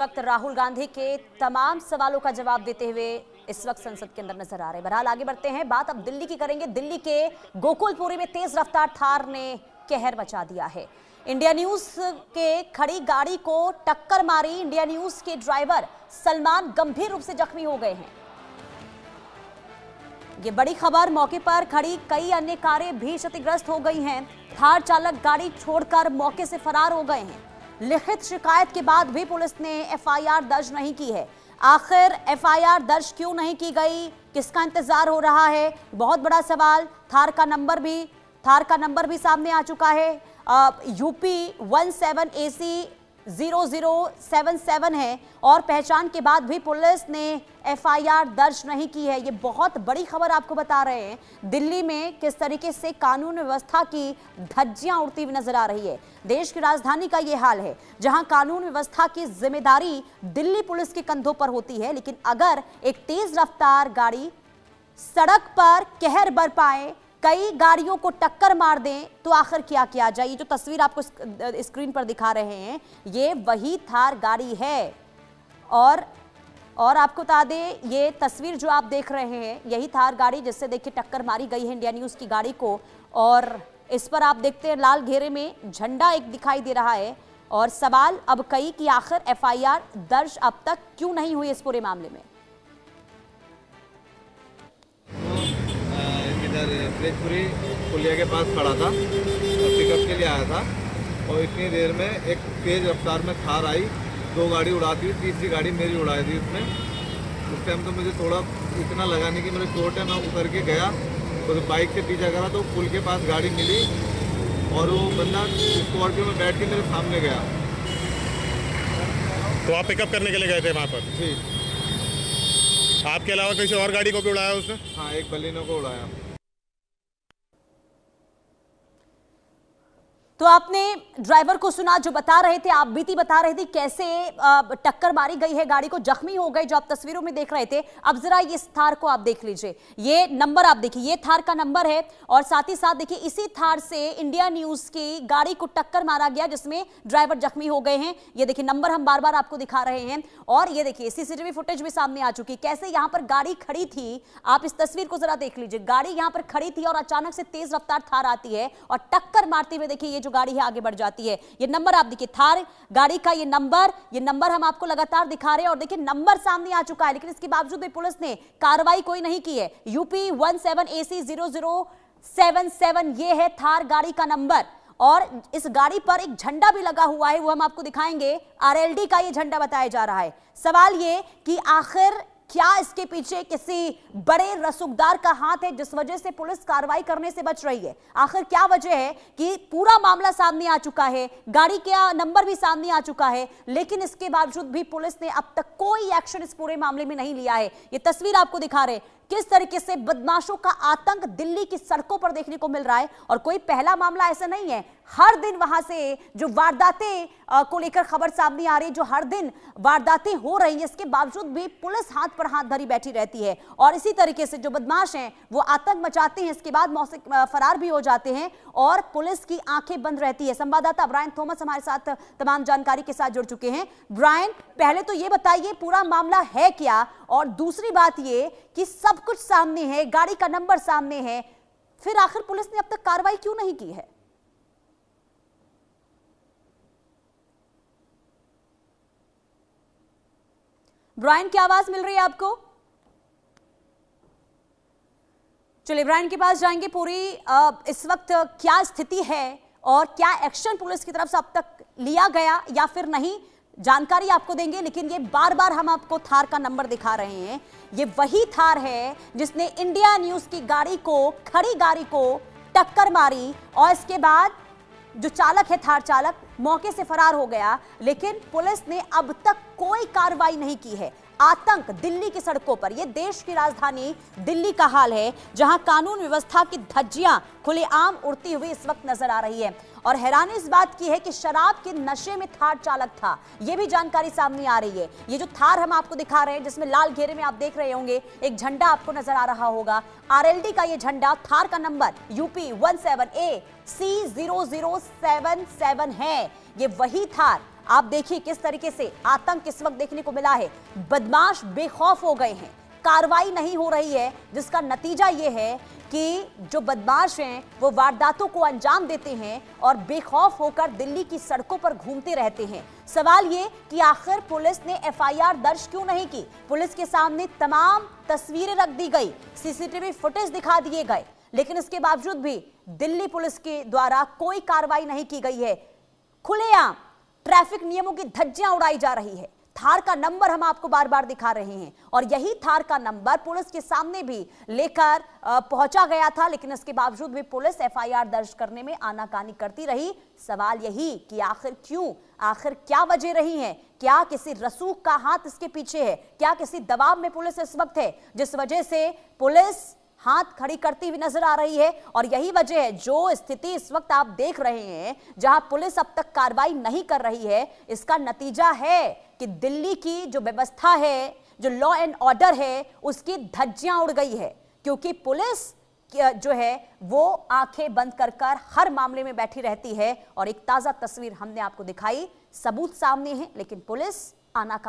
वक्त राहुल गांधी के तमाम सवालों का जवाब देते हुए इस वक्त संसद के अंदर नजर आ रहे हैं। बहरहाल आगे बढ़ते हैं, बात अब दिल्ली की करेंगे। दिल्ली के गोकुलपुरी में तेज रफ्तार थार ने कहर मचा दिया है। इंडिया न्यूज के खड़ी गाड़ी को टक्कर मारी। इंडिया न्यूज के ड्राइवर सलमान गंभीर रूप से जख्मी हो गए हैं। ये बड़ी खबर, मौके पर खड़ी कई अन्य कारें भी क्षतिग्रस्त हो गई हैं। थार चालक गाड़ी छोड़कर मौके से फरार हो गए हैं। लिखित शिकायत के बाद भी पुलिस ने एफआईआर दर्ज नहीं की है। आखिर एफआईआर दर्ज क्यों नहीं की गई, किसका इंतजार हो रहा है, बहुत बड़ा सवाल। थार का नंबर भी सामने आ चुका है। यूपी 17AC 0077 है और पहचान के बाद भी पुलिस ने एफआईआर दर्ज नहीं की है। ये बहुत बड़ी खबर आपको बता रहे हैं। दिल्ली में किस तरीके से कानून व्यवस्था की धज्जियां उड़ती हुई नजर आ रही है। देश की राजधानी का ये हाल है, जहां कानून व्यवस्था की जिम्मेदारी दिल्ली पुलिस के कंधों पर होती है, लेकिन अगर एक तेज रफ्तार गाड़ी सड़क पर कहर बरपाए, कई गाड़ियों को टक्कर मार दें, तो आखिर क्या किया जाए। ये जो तस्वीर आपको स्क्रीन पर दिखा रहे हैं, ये वही थार गाड़ी है। और आपको बता दें, ये तस्वीर जो आप देख रहे हैं, यही थार गाड़ी जिससे देखिए टक्कर मारी गई है इंडिया न्यूज की गाड़ी को। और इस पर आप देखते हैं लाल घेरे में झंडा एक दिखाई दे रहा है। और सवाल अब कई कि आखिर एफआईआर दर्ज अब तक क्यों नहीं हुई इस पूरे मामले में। ब्रिजपुरी पुलिया के पास खड़ा था और पिकअप के लिए आया था और इतनी देर में एक तेज रफ्तार में थार आई, दो गाड़ी उड़ा दी, तीसरी गाड़ी मेरी उड़ाई थी उसमें। उस टाइम तो मुझे थोड़ा इतना लगा नहीं कि मेरे चोट है। मैं उतर के गया और बाइक से पीछा करा तो पुल के पास गाड़ी मिली और वो बंदा स्कॉर्पियो में बैठ के मेरे सामने गया। तो आप पिकअप करने के लिए गए थे वहाँ पर? जी। आपके अलावा किसी और गाड़ी को भी उड़ाया उसने? हाँ, एक बलिनो को उड़ाया। तो आपने ड्राइवर को सुना जो बता रहे थे, आप बीती बता रहे थे कैसे टक्कर मारी गई है, गाड़ी को जख्मी हो गए, जो आप तस्वीरों में देख रहे थे। अब जरा ये थार को आप देख लीजिए, ये नंबर आप देखिए, ये थार का नंबर है। और साथ ही साथ देखिए इसी थार से इंडिया न्यूज की गाड़ी को टक्कर मारा गया, जिसमें ड्राइवर जख्मी हो गए हैं। ये देखिए नंबर हम बार बार आपको दिखा रहे हैं। और ये देखिए सीसीटीवी फुटेज भी सामने आ चुकी, कैसे यहां पर गाड़ी खड़ी थी। आप इस तस्वीर को जरा देख लीजिए, गाड़ी यहां पर खड़ी थी और अचानक से तेज रफ्तार थार आती है और टक्कर मारते हुए देखिए ये गाड़ी है आगे बढ़ जाती है। ये नंबर आप देखिए, थार गाड़ी का ये नंबर हम आपको लगातार दिखा रहे हैं। और देखिए नंबर सामने आ चुका है, लेकिन इसके बावजूद भी पुलिस ने कार्रवाई कोई नहीं की है। यूपी 17AC 0077 ये है थार गाड़ी का नंबर। और इस गाड़ी पर एक झंडा भी लगा हुआ है, वो हम आपको दिखाएंगे। RLD का ये झंडा बताया जा रहा है। सवाल ये कि आखिर क्या इसके पीछे किसी बड़े रसूखदार का हाथ है, जिस वजह से पुलिस कार्रवाई करने से बच रही है। आखिर क्या वजह है कि पूरा मामला सामने आ चुका है, गाड़ी का नंबर भी सामने आ चुका है, लेकिन इसके बावजूद भी पुलिस ने अब तक कोई एक्शन इस पूरे मामले में नहीं लिया है। ये तस्वीर आपको दिखा रहे हैं किस तरीके से बदमाशों का आतंक दिल्ली की सड़कों पर देखने को मिल रहा है। और कोई पहला मामला ऐसा नहीं है, हर दिन वहां से जो वारदातें को लेकर खबर सामने आ रही है, जो हर दिन वारदातें हो रही है, इसके बावजूद भी पुलिस हाथ पर हाथ धरी बैठी रहती है। और इसी तरीके से जो बदमाश हैं वो आतंक मचाते हैं, इसके बाद मौके फरार भी हो जाते हैं और पुलिस की आंखें बंद रहती है। संवाददाता ब्रायन थॉमस हमारे साथ तमाम जानकारी के साथ जुड़ चुके हैं। ब्रायन, पहले तो ये बताइए पूरा मामला है क्या, और दूसरी बात ये कि सब कुछ सामने है, गाड़ी का नंबर सामने है, फिर आखिर पुलिस ने अब तक कार्रवाई क्यों नहीं की है? ब्रायन की आवाज मिल रही है आपको? चलिए ब्रायन के पास जाएंगे। पूरी इस वक्त क्या स्थिति है और क्या एक्शन पुलिस की तरफ से अब तक लिया गया या फिर नहीं, जानकारी आपको देंगे। लेकिन ये बार बार हम आपको थार का नंबर दिखा रहे हैं, ये वही थार है जिसने इंडिया न्यूज की खड़ी गाड़ी को टक्कर मारी और इसके बाद जो चालक है, थार चालक, मौके से फरार हो गया। लेकिन पुलिस ने अब तक कोई कार्रवाई नहीं की है। आतंक दिल्ली की सड़कों पर, यह देश की राजधानी दिल्ली का हाल है, जहां कानून व्यवस्था की धज्जियां खुलेआम उड़ती हुई इस वक्त नजर आ रही है। और हैरानी इस बात की है कि शराब के नशे में थार चालक था, यह भी जानकारी सामने आ रही है। ये जो थार हम आपको दिखा रहे हैं, जिसमें लाल घेरे में आप देख रहे होंगे एक झंडा आपको नजर आ रहा होगा, RLD का ये झंडा, थार का नंबर UP 17AC 0077 है। ये वही थार आप देखिए किस तरीके से आतंक इस वक्त देखने को मिला है। बदमाश बेखौफ हो गए हैं, कार्रवाई नहीं हो रही है, जिसका नतीजा यह है कि जो बदमाश हैं वो वारदातों को अंजाम देते हैं और बेखौफ होकर दिल्ली की सड़कों पर घूमते रहते हैं। सवाल ये कि आखिर पुलिस ने एफआईआर दर्ज क्यों नहीं की? पुलिस के सामने तमाम तस्वीरें रख दी गई, सीसीटीवी फुटेज दिखा दिए गए, लेकिन इसके बावजूद भी दिल्ली पुलिस के द्वारा कोई कार्रवाई नहीं की गई है। खुलेआम ट्रैफिक नियमों की धज्जियां उड़ाई जा रही है। थार का नंबर हम आपको बार बार दिखा रहे हैं और यही थार का नंबर पुलिस के सामने भी लेकर पहुंचा गया था, लेकिन इसके बावजूद भी पुलिस एफआईआर दर्ज करने में आनाकानी करती रही। सवाल यही कि आखिर क्यों, आखिर क्या वजह रही है? क्या किसी रसूख का हाथ इसके पीछे है? क्या किसी दबाव में पुलिस इस वक्त है जिस वजह से पुलिस हाथ खड़ी करती हुई नजर आ रही है? और यही वजह है, जो स्थिति इस वक्त आप देख रहे हैं जहां पुलिस अब तक कार्रवाई नहीं कर रही है, इसका नतीजा है कि दिल्ली की जो व्यवस्था है, जो लॉ एंड ऑर्डर है, उसकी धज्जियां उड़ गई है। क्योंकि पुलिस जो है वो आंखें बंद कर हर मामले में बैठी रहती है। और एक ताजा तस्वीर हमने आपको दिखाई, सबूत सामने है, लेकिन पुलिस आनाकानी